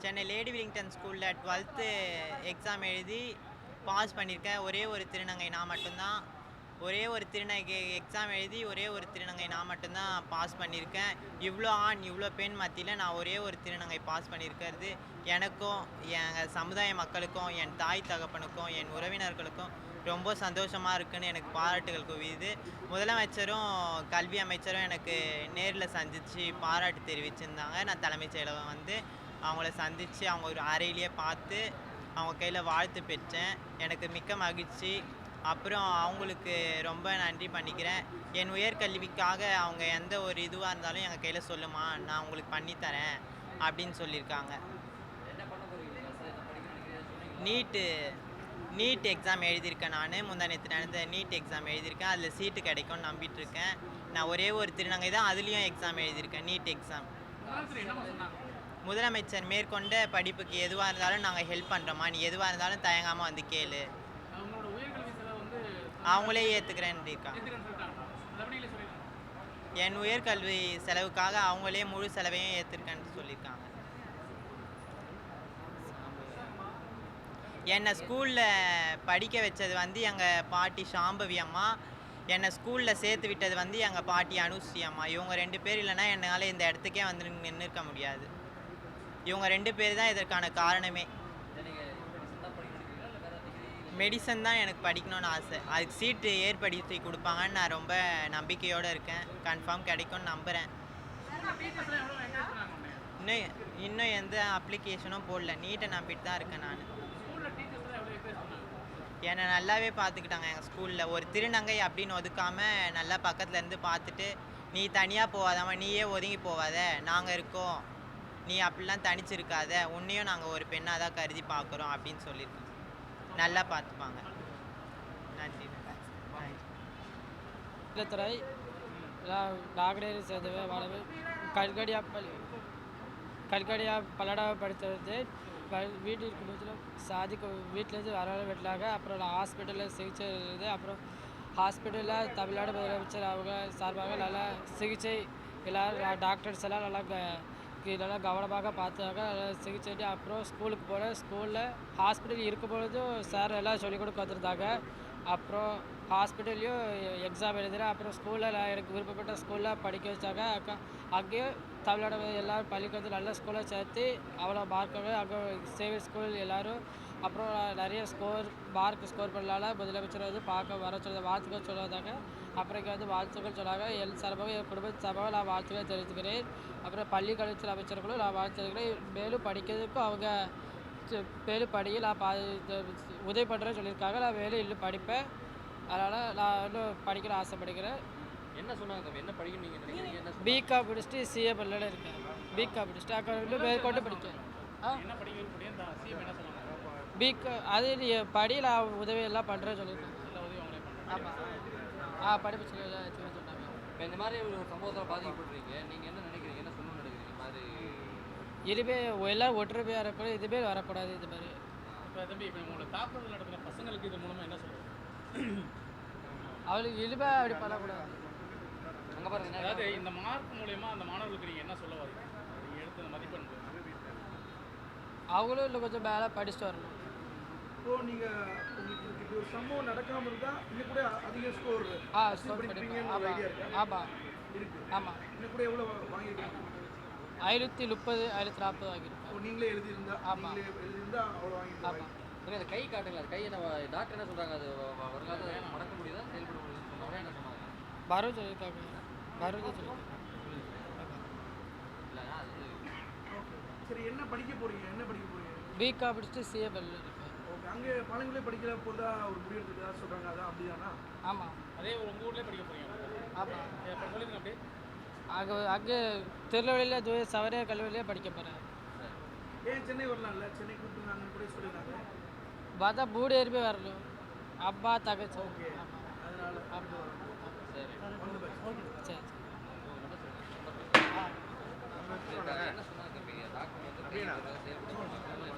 Chennai lady Willingdon ஸ்கூலில் 12th exam எழுதி pass பண்ணியிருக்கேன். ஒரே ஒரு திருநங்கை நான் மட்டும்தான். ஒரே ஒரு திருநங்கை எக்ஸாம் எழுதி ஒரே ஒரு திருநங்கை நான் மட்டும்தான் பாஸ் பண்ணியிருக்கேன். இவ்வளோ ஆண் இவ்வளோ பெண் மத்தியில் நான் ஒரே ஒரு திருநங்கை பாஸ் பண்ணியிருக்கிறது எனக்கும் எங்கள் சமுதாய மக்களுக்கும் என் தாய் தகப்பனுக்கும் என் உறவினர்களுக்கும் ரொம்ப சந்தோஷமாக இருக்குன்னு எனக்கு பாராட்டுகள் குவியுது. முதலமைச்சரும் கல்வி அமைச்சரும் எனக்கு நேரில் சந்தித்து பாராட்டு தெரிவிச்சிருந்தாங்க. நான் தலைமைச் செயலகம் வந்து அவங்கள சந்தித்து அவங்க ஒரு அறையிலேயே பார்த்து அவங்க கையில் வாழ்த்து பெற்றேன். எனக்கு மிக்க மகிழ்ச்சி. அப்புறம் அவங்களுக்கு ரொம்ப நன்றி பண்ணிக்கிறேன். என் உயர்கல்விக்காக அவங்க எந்த ஒரு இதுவாக இருந்தாலும் எங்கள் கையில் சொல்லுமா, நான் உங்களுக்கு பண்ணித்தரேன் அப்படின்னு சொல்லியிருக்காங்க. நீட் எக்ஸாம் எழுதியிருக்கேன். நான் முந்தானேத்து நடந்த நீட் எக்ஸாம் எழுதியிருக்கேன். அதில் சீட்டு கிடைக்கும்னு நம்பிட்டுருக்கேன். நான் ஒரே ஒரு திருநங்கை தான், அதுலேயும் எக்ஸாம் எழுதியிருக்கேன், நீட் எக்ஸாம். முதலமைச்சர் மேற்கொண்ட படிப்புக்கு எதுவாக இருந்தாலும் நாங்கள் ஹெல்ப் பண்ணுறோமா, நீ எதுவாக இருந்தாலும் தயங்காமல் வந்து கேளு, அவங்களே ஏற்றுக்கிறேன்னு இருக்காங்க. என் உயர்கல்வி செலவுக்காக அவங்களே முழு செலவையும் ஏற்றுருக்கேன்னு சொல்லியிருக்காங்க. என்னை ஸ்கூலில் படிக்க வச்சது வந்து எங்கள் பாட்டி சாம்பவி அம்மா. என்னை ஸ்கூலில் சேர்த்து விட்டது வந்து எங்கள் பாட்டி அனுஸ்ரீ அம்மா. இவங்க 2 பேர் இல்லைன்னா என்னால் இந்த இடத்துக்கே வந்து நின்றுருக்க முடியாது. இவங்க 2 பேர் தான் இதற்கான காரணமே. மெடிசன் தான் எனக்கு படிக்கணும்னு ஆசை. அதுக்கு சீட்டு ஏற்படுத்தி கொடுப்பாங்கன்னு நான் ரொம்ப நம்பிக்கையோடு இருக்கேன். கன்ஃபார்ம் கிடைக்கும்னு நம்புகிறேன். இன்னும் எந்த அப்ளிகேஷனும் போடல. நீட்டை நம்பிட்டு தான் இருக்கேன் நான். என்னை நல்லாவே பார்த்துக்கிட்டாங்க எங்கள் ஸ்கூலில். ஒரு திருநங்கை அப்படின்னு ஒதுக்காமல் நல்லா பக்கத்துலேருந்து பார்த்துட்டு, நீ தனியாக போகாதாம்மா, நீயே ஒதுங்கி போகாத, நாங்கள் இருக்கோம், நீ அப்படிலாம் தனிச்சிருக்காத, உன்னையும் நாங்கள் ஒரு பெண்ணாக தான் கருதி பார்க்குறோம் அப்படின்னு சொல்லியிருக்கோம். நல்லா பார்த்துப்பாங்க. நன்றி. துறை நாகடேரி சேர்ந்தவே வாழவே கல்கடியா பல்லடாவை படித்தது. வீட்டில் இருக்கும்போது வீட்டிலேருந்து வர விடலாங்க. அப்புறம் நான் ஹாஸ்பிட்டலில் சிகிச்சை இருந்தது. அப்புறம் ஹாஸ்பிட்டலில் தமிழ்நாடு முதலமைச்சர் அவங்க சார்பாக நல்லா சிகிச்சை எல்லோரும் டாக்டர்ஸ் எல்லாம் நல்லா கவனமாக பார்த்தாங்க. நல்லா சிகிச்சை. அப்புறம் ஸ்கூலுக்கு போனேன். ஸ்கூலில் ஹாஸ்பிட்டல் இருக்கும்பொழுதும் சார் எல்லாம் சொல்லிக் கொடுக்க வந்திருந்தாங்க. அப்புறம் ஹாஸ்பிட்டல்லையும் எக்ஸாம் எழுதுகிறேன். அப்புறம் ஸ்கூலில் நான் எனக்கு விருப்பப்பட்ட ஸ்கூலில் படிக்க வச்சாங்க. அங்கேயும் தமிழ்நாடு எல்லோரும் பள்ளிக்கு நல்ல ஸ்கூலில் சேர்த்து அவ்வளோ மார்க்காக அங்கே சேவை ஸ்கூல் எல்லோரும். அப்புறம் நிறைய மார்க் ஸ்கோர் பண்ணலால முதலமைச்சர் வந்து பார்க்க வர சொல்ல வாழ்த்துக்கள் சொல்லுவாங்க. அப்புறம் இங்கே வந்து வாழ்த்துக்கள் சொன்னாங்க. என் சார்பாக என் குடும்பத்து சார்பாக நான் வாழ்த்துக்கள் தெரிவித்துக்கிறேன். அப்புறம் பள்ளி கல்வித்துறை அமைச்சர்களும் நான் வாழ்த்து தெரிவிக்கிறேன். மேலும் படிக்கிறதுக்கும் அவங்க மேலும் படிக்க நான் உதவி பண்ணுறேன்னு சொல்லியிருக்காங்க. நான் மேலும் இன்னும் படிப்பேன். அதனால் நான் இன்னும் படிக்கிற ஆசைப்படுகிறேன். என்ன சொன்னாங்க? என்ன படிக்கணும் நீங்கள் நினைக்கிறீங்க? பிகாம் முடிச்சுட்டு சிஏ பண்ணல இருக்கேன். பிகாம் முடிச்சுட்டு அக்கா இன்னும் மேற்கொண்டு படித்தேன். அது படியில் உதவி எல்லாம் பண்ணுறேன்னு சொல்லியிருக்கேன். ஆமாம் படிப்பு சொன்னாங்க. இப்போ இந்த மாதிரி ஒரு சம்பவத்தில் பாதிக்கப்படுறீங்க, நீங்கள் என்ன நினைக்கிறீங்க? என்ன சொல்லணும்னு நினைக்கிறீங்க? மாதிரி இதுவே எல்லாம் ஒற்றுமையாக இருக்கணும், இதுவே வரக்கூடாது. இது மாதிரி இப்போ தம்பி, இப்போ உங்களை தாக்குதல் நடத்துகிற பசங்களுக்கு இது மூலமாக என்ன சொல்லுங்கள்? அவளுக்கு இனிமே அப்படி பண்ணக்கூடாது. அங்கே பாருங்க, அதாவது இந்த மார்க் மூலயமா அந்த மாணவர்களுக்கு நீங்கள் என்ன சொல்ல வரீங்க? நீங்கள் எடுத்த மதிப்பெண் அவங்களும் இன்னும் கொஞ்சம் மேலே படிச்சுட்டு வரணும். இப்போது நீங்கள் உங்களுக்கு இப்படி ஒரு சம்பவம் நடக்காமல் இருந்தால் இன்னும் கூட அதிக ஸ்கோர் ஸ்கோர் படிப்பீங்க. ஆமாம் இருக்குது. ஆமாம். இன்னும் கூட எவ்வளோ வாங்கியிருக்கீங்க? 530 540 வாங்கியிருக்கேன். நீங்களே எழுதியிருந்தா? ஆமாம் எழுதியிருந்தா அவ்வளோ வாங்கியிருக்கோம். ஆமாம். அந்த கை காட்டுங்க. அது கை என்ன டாக்டர் என்ன சொல்கிறாங்க? அது வருங்காலத்தில் மடக்க முடியுதா, செயல்பட முடியுதுன்னு சொன்னாங்க. என்ன சொன்னாங்க? வரும் சொல்லியிருக்காங்க. வரும் சொல்லியிருக்காங்க. இல்லை அது சரி, என்ன படிக்க போகிறீங்க? என்ன படிக்க போகிறீங்க? பிகாம் படிச்சுட்டு சிஏ பண்ணல இருக்கேன். ஓகே. அங்கே பழங்களே படிக்கிற போது தான் ஒரு முடிவு எடுத்துக்கிறதா சொல்கிறாங்க. அதான் அப்படிதானா? ஆமாம். அதே உங்கள் ஊர்லேயே படிக்க போகிறீங்க? ஆமாம். இப்போ சொல்லுங்க அப்படியே. அங்கே திருநெல்வேலியில் சவரே கல்லூரியிலே படிக்க போகிறேன். ஏன் சென்னை வரலாம்ல? சென்னை கூப்பிட்டுருந்தாங்கன்னு கூட சொல்லியிருந்தாங்க. பார்த்தா பூடேரிமே வரணும். அப்பா தகச்சு. ஓகே. அதனால் ஆமாம். சரி. சரி. என்ன சொன்னாங்க? டாக்டர் வந்து செயல்பட